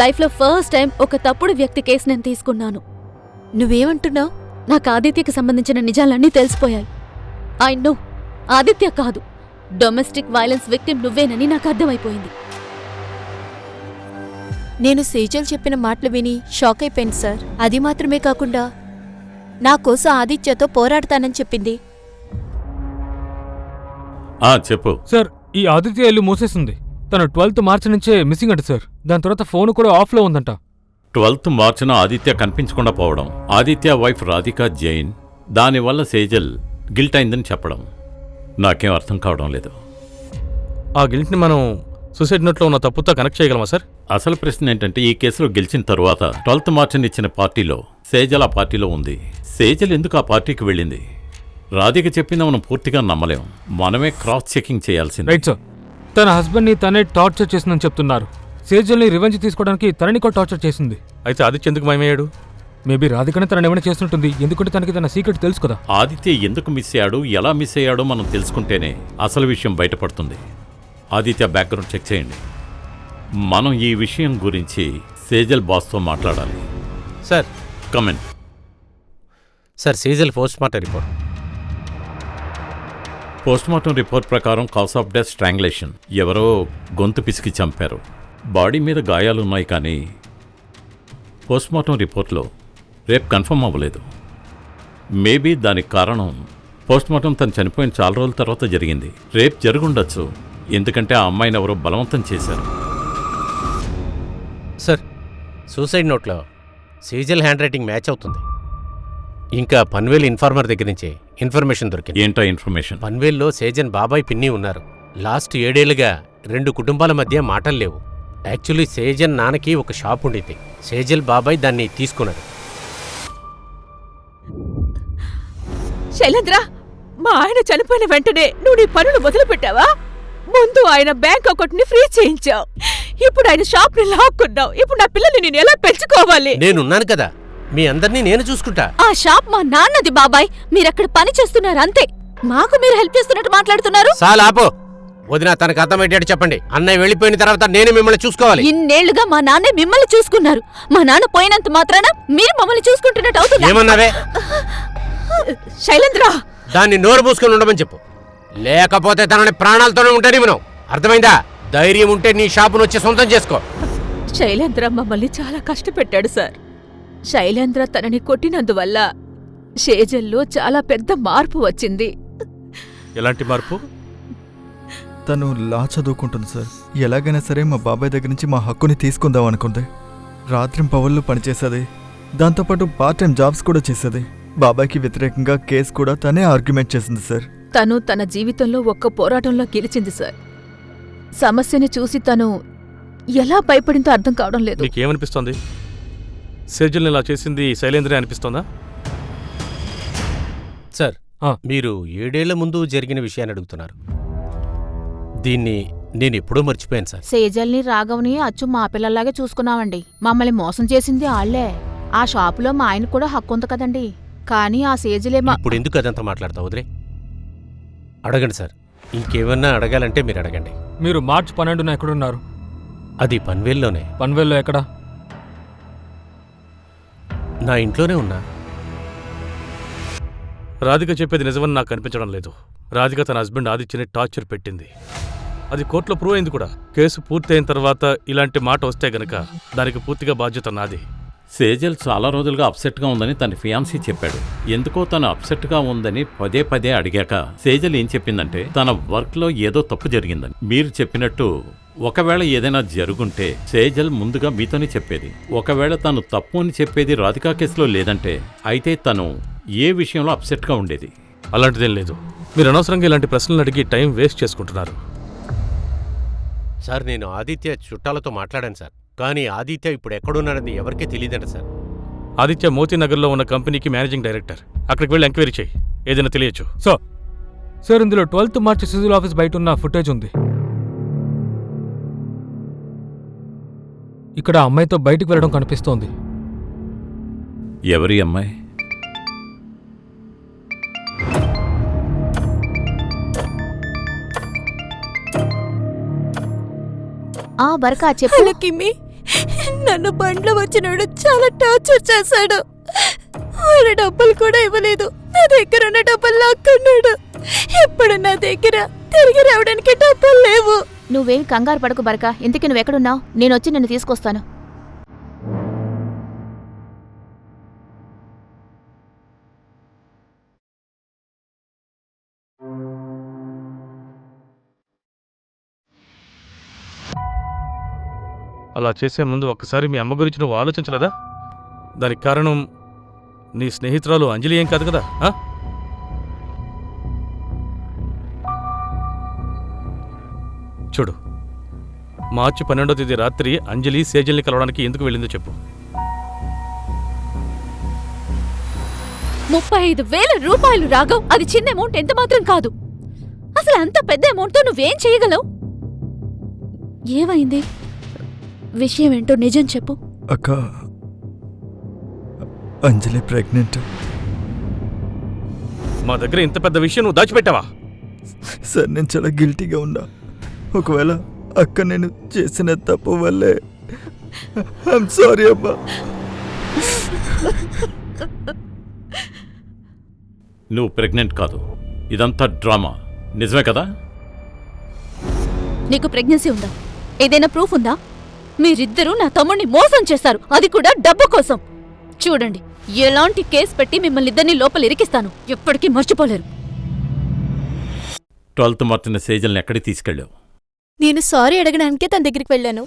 లైఫ్లో ఫస్ట్ టైం ఒక తప్పుడు వ్యక్తి కేసు నేను తీసుకున్నాను. నువ్వేమంటున్నావు? నాకు ఆదిత్యకి సంబంధించిన నిజాలన్నీ తెలిసిపోయాయి. ఐ నో, ఆదిత్య కాదు, డొమెస్టిక్ వైలెన్స్ విక్టిమ్ నువ్వేనని నాకు అర్థమైపోయింది. నేను సేజల్ చెప్పిన మాటలు విని షాక్ అయిపోయింది సార్. అది మాత్రమే కాకుండా నా కోసం ఆదిత్యతో పోరాడతానని చెప్పింది. చెప్పు సార్, ఈ ఆదిత్య ఇల్లు మూసేసింది. తను 12th మార్చ్ నుంచే మిస్సింగ్ అంట సార్. దాని తర్వాత ఫోన్ కూడా ఆఫ్లో ఉందంట. 12th మార్చిన ఆదిత్య కనిపించకుండా పోవడం, ఆదిత్య వైఫ్ రాధిక జైన్ దానివల్ల సేజల్ గిల్ట్ అయిందని చెప్పడం నాకేం అర్థం కావడం లేదు. ఆ గిల్ట్ని మనం సూసైడ్ నోట్లో ఉన్న తప్పుతో కనెక్ట్ చేయగలమా సార్? అసలు ప్రశ్న ఏంటంటే ఈ కేసులో గెలిచిన తరువాత 12th మార్చిని ఇచ్చిన పార్టీలో సేజల్ ఆ పార్టీలో ఉంది. సేజల్ ఎందుకు ఆ పార్టీకి వెళ్ళింది? రాధిక చెప్పింది మనం పూర్తిగా నమ్మలేం. మనమే క్రాస్ చెకింగ్ చేయాల్సింది. Right sir. తన హస్బెండ్ని తనే టార్చర్ చేసిందని చెప్తున్నారు. సేజల్ని రివెంజ్ తీసుకోవడానికి తనని కూడా టార్చర్ చేసింది. అయితే ఆదిత్య ఎందుకు మాయమయ్యాడు? మేబీ రాధికనే తనని ఏమైనా చేస్తుంటుంది. ఎందుకంటే తనకి తన సీక్రెట్ తెలుసు కదా. ఆదిత్య ఎందుకు మిస్ అయ్యాడు, ఎలా మిస్ అయ్యాడో మనం తెలుసుకుంటేనే అసలు విషయం బయటపడుతుంది. ఆదిత్య బ్యాక్గ్రౌండ్ చెక్ చేయండి. మనం ఈ విషయం గురించి సేజల్ బాస్తో మాట్లాడాలి. Sir comment. Sir Sejal postmortem report. Postmortem report ప్రకారం కాజ్ ఆఫ్ డెత్ స్ట్రాంగ్యులేషన్. ఎవరో గొంతు పిసికి చంపారు. బాడీ మీద గాయాలున్నాయి, కానీ పోస్ట్మార్టం రిపోర్ట్లో రేప్ కన్ఫర్మ్ అవ్వలేదు. మేబీ దానికి కారణం పోస్ట్మార్టం తను చనిపోయిన చాలా రోజుల తర్వాత జరిగింది. రేప్ జరుగుండొచ్చు, ఎందుకంటే ఆ అమ్మాయిని ఎవరో బలవంతం చేశారు. సార్ సూసైడ్ నోట్లో సేజల్ హ్యాండ్ రైటింగ్ మ్యాచ్ అవుతుంది. ఇంకా పన్వేల్ ఇన్ఫార్మర్ దగ్గర నుంచి ఇన్ఫర్మేషన్ దొరికింది. ఏంటో ఇన్ఫర్మేషన్? పన్వేల్లో సేజన్ బాబాయ్ పిన్ని ఉన్నారు. లాస్ట్ 7 ఏళ్లుగా 2 కుటుంబాల మధ్య మాటలు లేవు. యాక్చువల్లీ సేజన్ నాన్నకి ఒక షాప్ ఉండింది. సేజల్ బాబాయ్ దాన్ని తీసుకున్నాడు. శైలేంద్ర, మా ఆయన చనిపోయిన వెంటనే నువ్వు నీ పనులు మొదలుపెట్టావా? ముందు ఆయన బ్యాంక్ అకౌంట్ని ఫ్రీ చేయించావు. ఇప్పుడు ఆయన షాప్ని లాక్కున్నావు. ఇప్పుడు నా పిల్లల్ని నేను ఎలా పెంచుకోవాలి? నేనున్నాను కదా, మీ అందరినీ నేను చూసుకుంటా. ఆ షాప్ మా నాన్నది బాబాయ్. మీరక్కడ పని చేస్తున్నారు అంతే. మాకు మీరు హెల్ప్ చేస్తున్నట్టు మాట్లాడుతున్నారు. చాలా ఆపో. వదిన, తనకు అర్థమయ్యేటట్టు చెప్పండి. అన్నయ్య వెళ్ళిపోయిన తర్వాత నేను మిమ్మల్ని చూసుకోవాలి. ఇన్నేళ్లుగా మా నాన్నే మిమ్మల్ని చూసుకున్నారు. మా నాన్న పోయినంత మాత్రాన మీరు మమ్మల్ని చూసుకుంటున్నట్టు అవుతుంది. ఏమన్నావే? శైలేంద్ర, దాన్ని నోరు మూసుకొని ఉండమని చెప్పు, లేకపోతే తనని ప్రాణాలతోనే ఉంటాను మనం. అర్థమైందా? ధైర్యం ఉంటే నీ షాపును వచ్చి సొంతం చేసుకో. శైలేంద్ర మమ్మల్ని చాలా కష్టపెట్టాడు సార్. శైలేంద్ర తనని కొట్టినందువల్ల షేజల్లో చాలా పెద్ద మార్పు వచ్చింది. ఎలాంటి మార్పు? తను లా చదువుకుంటుంది సార్. ఎలాగైనా సరే మా బాబాయ్ దగ్గర నుంచి మా హక్కుని తీసుకుందాం అనుకుంది. రాత్రింపవళ్ళు పనిచేసేది, దాంతోపాటు పార్ట్ టైం జాబ్స్ కూడా చేసేది. బాబాయ్కి వ్యతిరేకంగా కేసు కూడా తనే ఆర్గ్యుమెంట్ చేసింది సార్. తను తన జీవితంలో ఒక్క పోరాటంలో గెలిచింది సార్. సమస్యని చూసి తను ఎలా భయపడిందో అర్థం కావడం లేదు. నీకేమనిపిస్తోంది? సేజల్ని ఇలా చేసింది శైలేంద్రే అనిపిస్తోందా? సార్, మీరు 7 ఏళ్ల ముందు జరిగిన విషయాన్ని అడుగుతున్నారు. దీన్ని నేను ఎప్పుడూ మర్చిపోయాను సార్. సేజల్ని రాఘవ్ని అచ్చు మా పిల్లల్లాగే చూసుకున్నామండి. మమ్మల్ని మోసం చేసింది ఆళ్లే. ఆ షాపులో మా ఆయన కూడా హక్కు ఉంది కదండి. కానీ ఆ సేజలేమో. ఇప్పుడు ఎందుకు అదంతా మాట్లాడతావు? వదిలే. అడగండి సార్. ఇంకేమన్నా అడగాలంటే మీరు అడగండి. మీరు మార్చి 12న ఎక్కడున్నారు? అది పన్వేల్లోనే. పన్వేల్లో ఎక్కడ? నా ఇంట్లోనే ఉన్నా. రాధిక చెప్పేది నిజమని నాకు అనిపించడం లేదు. రాధిక తన హస్బెండ్ ఆదిత్యని టార్చర్ పెట్టింది. అది కోర్టులో ప్రూవ్ అయింది కూడా. కేసు పూర్తయిన తర్వాత ఇలాంటి మాట వస్తే గనక దానికి పూర్తిగా బాధ్యత నాది. సేజల్ చాలా రోజులుగా అప్సెట్గా ఉందని తన ఫియాన్సీ చెప్పాడు. ఎందుకో తను అప్సెట్గా ఉందని పదే పదే అడిగాక సేజల్ ఏం చెప్పిందంటే తన వర్క్లో ఏదో తప్పు జరిగిందని. మీరు చెప్పినట్టు ఒకవేళ ఏదైనా జరుగుంటే సేజల్ ముందుగా మీతోనే చెప్పేది. ఒకవేళ తను తప్పు అని చెప్పేది రాధికా కేసులో లేదంటే అయితే తను ఏ విషయంలో అప్సెట్గా ఉండేది. అలాంటిదేం లేదు. మీరు అనవసరంగా ఇలాంటి ప్రశ్నలు అడిగి టైం వేస్ట్ చేసుకుంటున్నారు. సార్, నేను ఆదిత్య చుట్టాలతో మాట్లాడాను సార్. కానీ ఆదిత్య ఇప్పుడు ఎక్కడున్నాడని ఎవరికీ తెలియదంట సార్. ఆదిత్య మోతీనగర్లో ఉన్న కంపెనీకి మేనేజింగ్ డైరెక్టర్. అక్కడికి వెళ్ళి ఎంక్వైరీ చేయి, ఏదైనా తెలియచ్చు. సార్ ఇందులో 12th మార్చి సిజిల్ ఆఫీస్ బయట ఉన్న ఫుటేజ్ ఉంది. ఇక్కడ అమ్మాయితో బయటికి వెళ్ళడం కనిపిస్తోంది. ఎవరి అమ్మాయి? ఆ బరకా చెప్పు. లక్ష్మి, నన్ను బండ్లో వచ్చినాడు చాలా టార్చర్ చేశాడు. ఆయన డబ్బులు కూడా ఇవ్వలేదు. నా దగ్గర ఉన్న డబ్బులు లాక్కున్నాడు. ఇప్పుడు నా దగ్గర తిరిగి రావడానికి డబ్బులు లేవు. నువ్వేం కంగారు పడకు బరకా. ఇంతకీ నువ్వెక్కడున్నావు? నేనొచ్చి నిన్ను తీసుకొస్తాను. అలా చేసే ముందు ఒక్కసారి మీ అమ్మ గురించి నువ్వు ఆలోచించలేదా? దానికి కారణం నీ స్నేహితురాలు అంజలి ఏం కాదు కదా? చూడు, మార్చి 12వ తేదీ రాత్రి అంజలి సేజల్ని కలవడానికి ఎందుకు వెళ్ళిందో చెప్పు. 35,000 రూపాయలు రాఘవ్, అది చిన్న అమౌంట్ ఎంత మాత్రం కాదు. అసలు అంత పెద్ద అమౌంట్తో నువ్వేం చేయగలవు? ఏమైంది? విషయం ఏంటో నిజం చెప్పు. అక్క, అంజలి ప్రెగ్నెంట్. మా దగ్గర ఇంత పెద్ద విషయం నువ్వు దాచిపెట్టావా? సార్, నేను చాలా గిల్టీగా ఉన్నా. ఒకవేళ అక్క నేను చేసిన తప్పు వల్లే. ఐఎమ్ సారీ అబ్బా. నువ్వు ప్రెగ్నెంట్ కాదు, ఇదంతా డ్రామా. నిజమే కదా? నీకు ప్రెగ్నెన్సీ ఉందా? ఏదైనా ప్రూఫ్ ఉందా? మీరిద్దరూ నా తమ్ముడిని మోసం చేశారు, అది కూడా డబ్బు కోసం. చూడండి, ఎలాంటి కేసు పెట్టి మిమ్మల్ని ఇద్దరిని లోపల ఇరికిస్తాను, ఎప్పటికీ మర్చిపోలేరు. 12th మార్చిన సేజల్ని ఎక్కడికి తీసుకెళ్ళావు? నేను సారీ అడగడానికే తన దగ్గరికి వెళ్ళాను.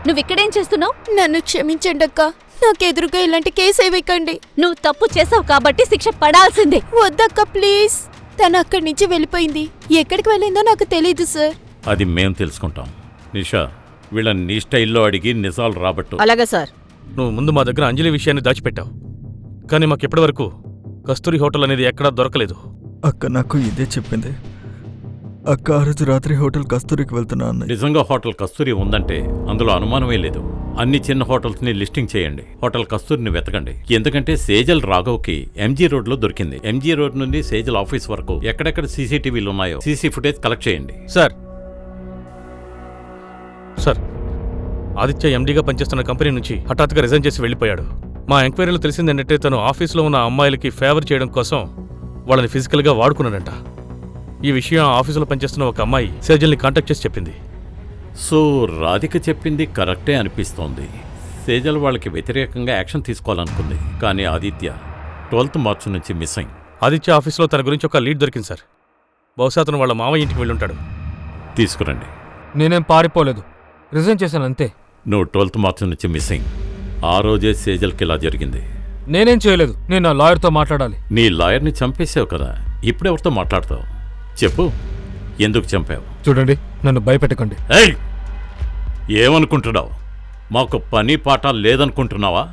నువ్విక్కడేం చేస్తున్నావు? నన్ను క్షమించండి అక్క, నాకెదురుగా ఇలాంటి కేసు వేయకండి. నువ్వు తప్పు చేసావు కాబట్టి శిక్ష పడాల్సిందే. వద్దక్క ప్లీజ్. తను అక్కడి నుంచి వెళ్ళిపోయింది. ఎక్కడికి వెళ్ళిందో నాకు తెలీదు సార్. అది మేం తెలుసుకుంటాం. నిషా, వీళ్ళని నీ స్టైల్లో అడిగి నిజాలు రాబట్టు. అలాగే సార్. నువ్వు ముందు మా దగ్గర అంజలి విషయాన్ని దాచిపెట్టావు, కానీ మాకెప్పటి వరకు కస్తూరి హోటల్ అనేది ఎక్కడా దొరకలేదు. అక్క నాకు ఇదే చెప్పింది. అక్క ఆ రోజు రాత్రి హోటల్ కస్తూరికి వెళ్తున్నా అన్నది. నిజంగా హోటల్ కస్తూరి ఉందంటే అందులో అనుమానమే లేదు. అన్ని చిన్న హోటల్స్ని లిస్టింగ్ చేయండి, హోటల్ కస్తూరిని వెతకండి. ఎందుకంటే సేజల్ రాఘవ్కి ఎంజీ రోడ్లో దొరికింది. ఎంజీ రోడ్ నుండి సేజల్ ఆఫీస్ వరకు ఎక్కడెక్కడ సీసీటీవీలు ఉన్నాయో సీసీ ఫుటేజ్ కలెక్ట్ చేయండి. సార్, ఆదిత్య ఎండీగా పనిచేస్తున్న కంపెనీ నుంచి హఠాత్తుగా రిజైన్ చేసి వెళ్ళిపోయాడు. మా ఎంక్వైరీలో తెలిసిందేంటంటే తను ఆఫీస్లో ఉన్న అమ్మాయిలకి ఫేవర్ చేయడం కోసం వాళ్ళని ఫిజికల్గా వాడుకున్నాడంట. ఈ విషయం ఆఫీసులో పనిచేస్తున్న ఒక అమ్మాయి సేజల్ని కాంటాక్ట్ చేసి చెప్పింది. సో రాధిక చెప్పింది కరెక్టే అనిపిస్తోంది. సేజల్ వాళ్ళకి వ్యతిరేకంగా యాక్షన్ తీసుకోవాలనుకుంది, కానీ ఆదిత్య 12th మార్చి నుంచి మిస్సింగ్. ఆదిత్య ఆఫీస్లో తన గురించి ఒక లీడ్ దొరికింది సార్. బహుశా అతను వాళ్ళ మామయ్య ఇంటికి వెళ్ళుంటాడు. తీసుకురండి. నేనేం పారిపోలేదు, రిజైన్ చేశాను అంతే. నువ్వు 12th మార్చి నుంచి మిస్సింగ్. ఆ రోజే సేజల్కి ఇలా జరిగింది. నేనేం చేయలేదు, నేను నా లాయర్తో మాట్లాడాలి. నీ లాయర్ని చంపేసావు కదా, ఇప్పుడెవరితో మాట్లాడతావు? చెప్పు, ఎందుకు చంపావు? చూడండి, నన్ను భయపెట్టకండి. ఏయ్, ఏమనుకుంటున్నావు? మాకు పని పాట లేదనుకుంటున్నావా?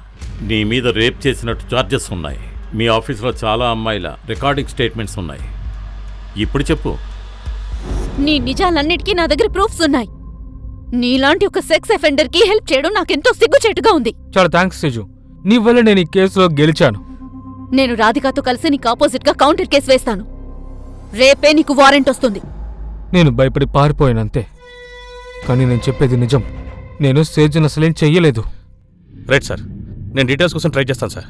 నీ మీద రేప్ చేసినట్టు ఛార్జెస్ ఉన్నాయి. మీ ఆఫీస్లో చాలా అమ్మాయిల రికార్డింగ్ స్టేట్మెంట్స్ ఉన్నాయి. ఇప్పుడు చెప్పు. నీ నిజాలన్నిటికీ నా దగ్గర ప్రూఫ్స్ ఉన్నాయి. నీలాంటి ఒక సెక్స్ అఫెండర్కి హెల్ప్ చేయడం నాకెంతో సిగ్గుచేటుగా ఉంది. చాలా థ్యాంక్స్ తేజు, నీ వల్ల నేను ఈ కేసులో గెలిచాను. నేను రాధికాతో కలిసి నీకు ఆపోజిట్గా కౌంటర్ కేసు వేస్తాను. రేపే నీకు వారెంట్ వస్తుంది. నేను భయపడి పారిపోయానంతే, కానీ నేను చెప్పేది నిజం. నేను సేజన్ అసలేం చెయ్యలేదు. రైట్ సార్, నేను డీటెయిల్స్ కోసం ట్రై చేస్తాను సార్.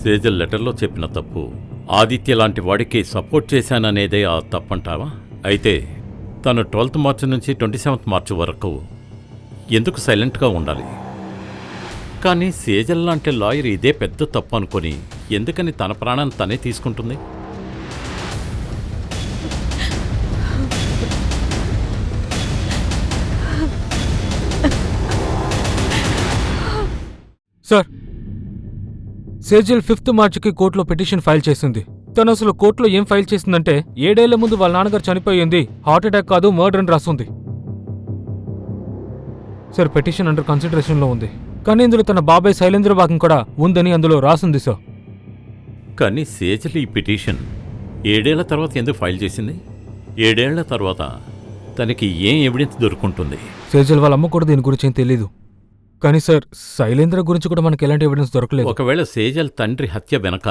సేజల్ లెటర్లో చెప్పిన తప్పు ఆదిత్య లాంటి వాడికి సపోర్ట్ చేశాననేదే ఆ తప్పంటావా? అయితే తను 12th మార్చి నుంచి 27th మార్చి వరకు ఎందుకు సైలెంట్గా ఉండాలి? కానీ సేజల్ లాంటి లాయర్ ఇదే పెద్ద తప్పు అనుకొని ఎందుకని తన ప్రాణాన్ని తనే తీసుకుంటుంది? సార్, సేజల్ 5th మార్చికి కోర్టులో పిటిషన్ ఫైల్ చేసింది. తను అసలు కోర్టులో ఏం ఫైల్ చేసిందంటే 7 ఏళ్ల ముందు వాళ్ళ నాన్నగారు చనిపోయింది హార్ట్ అటాక్ కాదు, మర్డర్ అని రాస్తుంది. సార్, పిటిషన్ అండర్ కన్సిడరేషన్లో ఉంది, కానీ ఇందులో తన బాబాయ్ శైలేంద్ర భాగం కూడా ఉందని అందులో రాసింది సార్. కానీ సేజల్ ఈ పిటిషన్ 7 ఏళ్ల తర్వాత ఎందుకు ఫైల్ చేసింది? 7 ఏళ్ల తర్వాత తనకి ఏం ఎవిడెన్స్ దొరుకుంటుంది? సేజల్ వాళ్ళ అమ్మ కూడా దీని గురించి ఏం తెలీదు. కానీ సార్, శైలేంద్ర గురించి కూడా మనకి ఎలాంటి ఎవిడెన్స్ దొరకలేదు. ఒకవేళ సేజల్ తండ్రి హత్య వెనక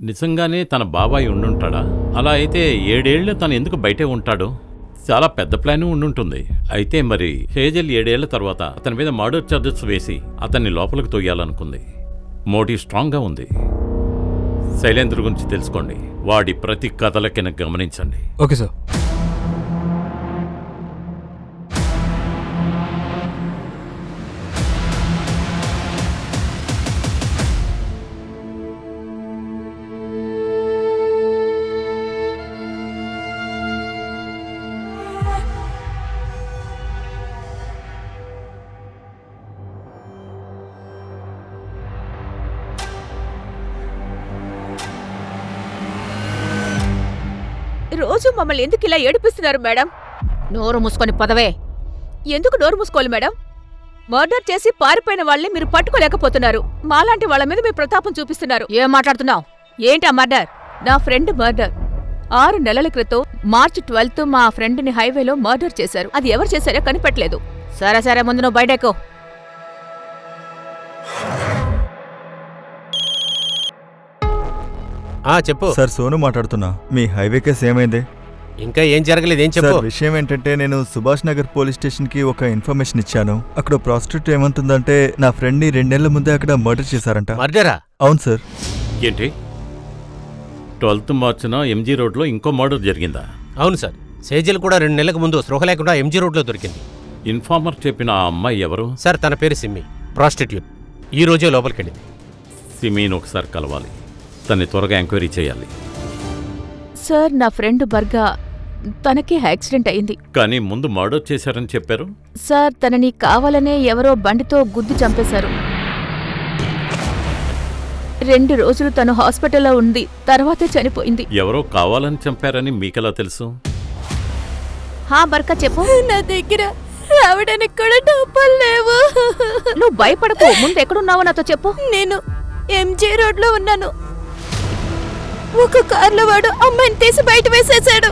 నిజంగానే తన బాబాయ్ ఉండుంటాడా? అలా అయితే 7 ఏళ్ళు తను ఎందుకు బయటే ఉంటాడు? చాలా పెద్ద ప్లాన్ ఉండుంటుంది. అయితే మరి సేజల్ 7 ఏళ్ల తర్వాత అతని మీద మర్డర్ ఛార్జెస్ వేసి అతన్ని లోపలికి తొయ్యాలనుకుంది. మోటివ్ స్ట్రాంగ్గా ఉంది. శైలేంద్ర గురించి తెలుసుకోండి, వాడి ప్రతి కథలకిన గమనించండి. Okay sir. రోజు మమ్మల్ని ఎందుకు ఇలా ఏడిపిస్తున్నారు మేడం? నోరు మూసుకొని పదవే. ఎందుకు నోరు మూసుకోవాలి మేడం? మర్డర్ చేసి పారిపోయిన వాళ్ళని మీరు పట్టుకోలేకపోతున్నారు. మాలాంటి వాళ్ళ మీద మీ ప్రతాపం చూపిస్తున్నారు. ఏం మాట్లాడుతున్నావు? ఏంటా మర్డర్? నా ఫ్రెండ్ మర్డర్. 6 నెలల క్రితం మార్చి 12 మా ఫ్రెండ్ని హైవేలో మర్డర్ చేశారు. అది ఎవరు చేశారో కనిపెట్టలేదు. సరే సరే, ముందు నువ్వు బయటెక్కో. చెప్పు. సార్ సోను మాట్లాడుతున్నా. మీ హైవే కేసు ఏమైంది? ఇంకా ఏం జరగలేదు, ఏం సార్ చెప్పు. విషయం ఏంటంటే నేను సుభాష్ నగర్ పోలీస్ స్టేషన్కి ఒక ఇన్ఫర్మేషన్ ఇచ్చాను. అక్కడ ప్రాస్టిట్యూట్ ఏమంటుందంటే నా ఫ్రెండ్ని 2 నెలల ముందే అక్కడ మర్డర్ చేశారంట. మర్డరా? అవును సార్. ఏంటి 12th మార్చిన ఎంజీ రోడ్లో ఇంకో మర్డర్ జరిగిందా? అవును సార్. సేజల్ కూడా 2 నెలలకు ముందు స్పృహ లేకుండా ఎంజీ రోడ్లో దొరికింది. ఇన్ఫార్మర్ చెప్పిన ఆ అమ్మాయి ఎవరు? సార్ తన పేరు సిమ్మి, ప్రాస్టిట్యూట్. ఈ రోజే లోపలికెళ్ళింది. సిమీని ఒకసారి కలవాలి. తన్ని త్వరగా ఎంక్వైరీ చేయాలి. సార్ నా ఫ్రెండ్ బర్గా, తనకి యాక్సిడెంట్ అయింది. కానీ ముందు మర్డర్ చేశారని చెప్పారు. సార్ తనని కావాలనే ఎవరో బండితో గుద్ది చంపేశారు. 2 రోజులు తను హాస్పిటల్లో ఉంది. తర్వాతే చనిపోయింది. ఎవరో కావాలని చంపారని మీకెలా తెలుసు? బర్కా చెప్పు. నా దగ్గర రావడానికి కూడా డబ్బులు లేవు. నువ్వు భయపడకు. ముందు ఎక్కడున్నావో నాతో చెప్పు. నేను ఎంజే రోడ్లో ఉన్నాను. ఒక కార్లో వాడు అమ్మాయిని తీసి బయట వేసేశాడు.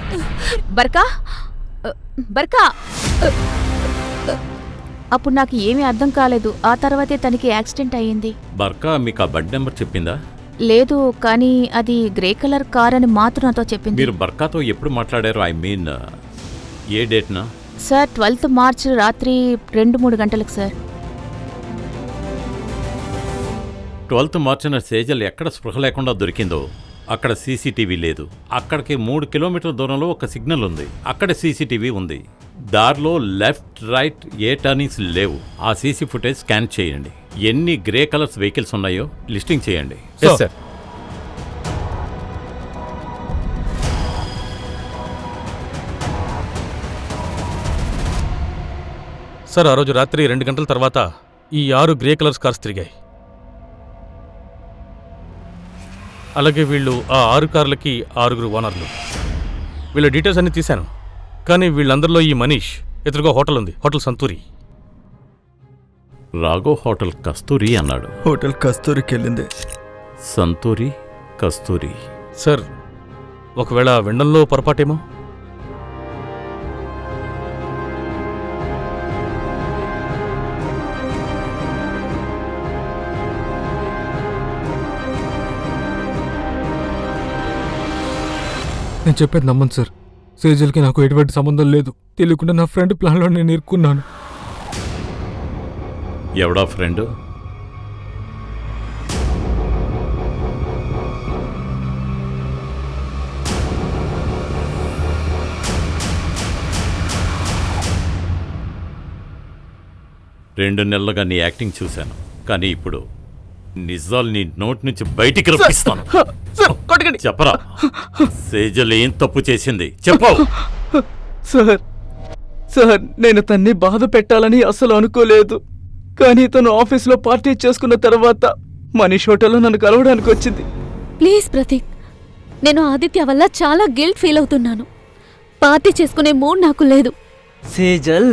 బర్కా, బర్కా. అప్పుడు నాకు ఏమీ అర్థం కాలేదు. ఆ తర్వాతే తనకి యాక్సిడెంట్ అయ్యింది. బర్కా మీకు ఆ బడ్ నెంబర్ చెప్పిందా? లేదు, కానీ అది గ్రే కలర్ కార్ అని మాత్రం నాతో చెప్పింది. మీరు బర్కాతో ఎప్పుడు మాట్లాడారు? ఐ మీన్ ఏ డేట్నా? సార్ 12th మార్చ్ రాత్రి 2-3 గంటలకు సార్. 12th మార్చిన సేజల్ ఎక్కడ స్పృహ లేకుండా దొరికిందో అక్కడ సీసీటీవీ లేదు. అక్కడికి 3 కిలోమీటర్ల దూరంలో ఒక సిగ్నల్ ఉంది. అక్కడ సీసీటీవీ ఉంది. దారిలో లెఫ్ట్ రైట్ ఏ టర్నింగ్స్ లేవు. ఆ సీసీ ఫుటేజ్ స్కాన్ చేయండి. ఎన్ని గ్రే కలర్స్ వెహికల్స్ ఉన్నాయో లిస్టింగ్ చేయండి. సార్. సార్, ఆ రోజు రాత్రి 2 గంటల తర్వాత ఈ 6 గ్రే కలర్స్ కార్స్ తిరిగాయి. అలాగే వీళ్ళు ఆ 6 కార్లకి 6 ఓనర్లు. వీళ్ళ డీటెయిల్స్ అన్ని తీశాను. కానీ వీళ్ళందరిలో ఈ మనీష్, ఎదురుగా హోటల్ ఉంది, హోటల్ సంతూరి. రాఘో హోటల్ కస్తూరి అన్నాడు. హోటల్ కస్తూరికి వెళ్ళింది. సంతూరి, కస్తూరి. సార్, ఒకవేళ వినడంలో పొరపాటేమో? నేను చెప్పేది నమ్మండి సార్. సేజల్కి నాకు ఎటువంటి సంబంధం లేదు. తెలియకుండా నా ఫ్రెండ్ ప్లాన్లో నేను ఇరుక్కున్నాను. ఎవడా ఫ్రెండ్? రెండు నెలలుగా నీ యాక్టింగ్ చూశాను. కానీ ఇప్పుడు నిజాలు నీ నోటి నుంచి బయటికి రప్పిస్తాను. చెప్పరా, సేజల్ ఏం తప్పు చేసింది చెప్పు. సార్ నేను తన్ని బాధ పెట్టాలని అసలు అనుకోలేదు. కానీ తను ఆఫీస్లో పార్టీ చేసుకున్న తర్వాత మనీష్ హోటల్లో నన్ను కలవడానికి వచ్చింది. ప్లీజ్ ప్రతీక్, నేను ఆదిత్య వల్ల చాలా గిల్ట్ ఫీల్ అవుతున్నాను. పార్టీ చేసుకునే మూడ్ నాకు లేదు. సేజల్,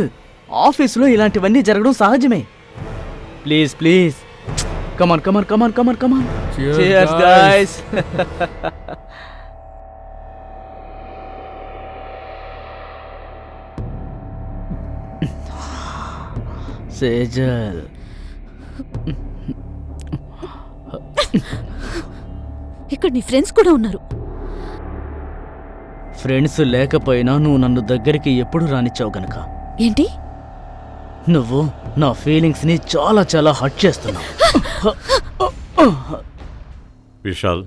ఆఫీసులో ఇలాంటివన్నీ జరగడం సహజమే. Please please, come on come on come on come on come on. Cheers guys. Sejal, ఇక్కడ నీ ఫ్రెండ్స్ కూడా ఉన్నారు. ఫ్రెండ్స్ లేకపోయినా నువ్వు నన్ను దగ్గరికి ఎప్పుడు రానిచ్చావు గనక. ఏంటి? నువ్వు నా ఫీలింగ్స్ ని చాలా చాలా హర్ట్ చేస్తున్నావు. విశాల్,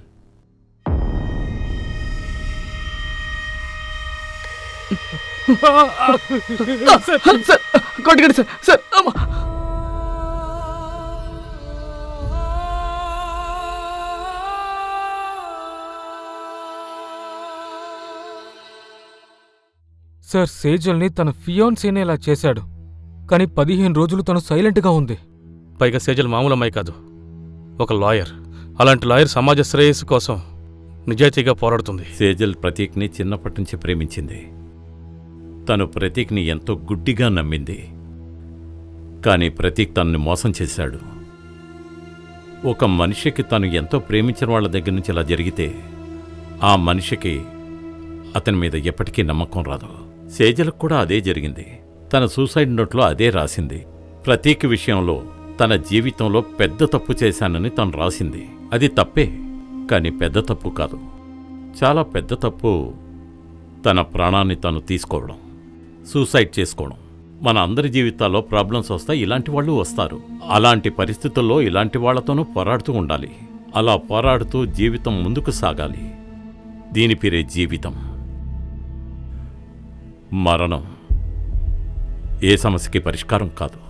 కొట్టకండి సార్. సార్ సార్, సేజల్ని తన ఫియాన్సీనే ఇలా చేశాడు. కానీ 15 రోజులు తను సైలెంట్గా ఉంది. పైగా సేజల్ మామూలు అమ్మాయి కాదు, ఒక లాయర్. అలాంటి లాయర్ సమాజ శ్రేయస్సు కోసం నిజాయితీగా పోరాడుతుంది. సేజల్ ప్రతీక్ని చిన్నప్పటి నుంచి ప్రేమించింది. తను ప్రతీక్ని ఎంతో గుడ్డిగా నమ్మింది. కానీ ప్రతీక్ తనని మోసం చేశాడు. ఒక మనిషికి తను ఎంతో ప్రేమించిన వాళ్ళ దగ్గర నుంచి ఇలా జరిగితే ఆ మనిషికి అతని మీద ఎప్పటికీ నమ్మకం రాదు. సేజల్కు కూడా అదే జరిగింది. తన సూసైడ్ నోట్లో అదే రాసింది. ప్రతీక్ విషయంలో తన జీవితంలో పెద్ద తప్పు చేశానని తను రాసింది. అది తప్పే, కానీ పెద్ద తప్పు కాదు. చాలా పెద్ద తప్పు తన ప్రాణాన్ని తను తీసుకోవడం, సూసైడ్ చేసుకోవడం. మన అందరి జీవితాల్లో ప్రాబ్లమ్స్ వస్తాయి, ఇలాంటి వాళ్ళు వస్తారు. అలాంటి పరిస్థితుల్లో ఇలాంటి వాళ్లతోనూ పోరాడుతూ ఉండాలి. అలా పోరాడుతూ జీవితం ముందుకు సాగాలి. దీని పేరే జీవితం. మరణం ఏ సమస్యకి పరిష్కారం కాదు.